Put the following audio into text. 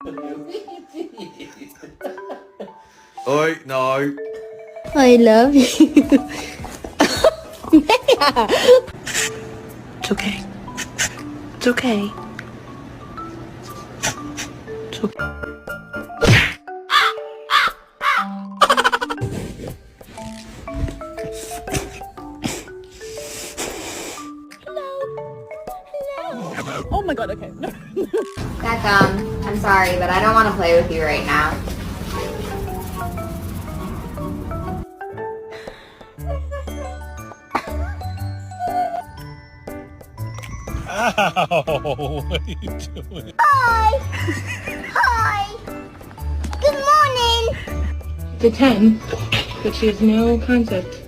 Oi, no. I love you. It's okay. It's okay. It's okay. Oh my god, okay. Beckham, I'm sorry, but I don't want to play with you right now. Ow! What are you doing? Hi! Hi! Good morning! It's a 10, but she has no concept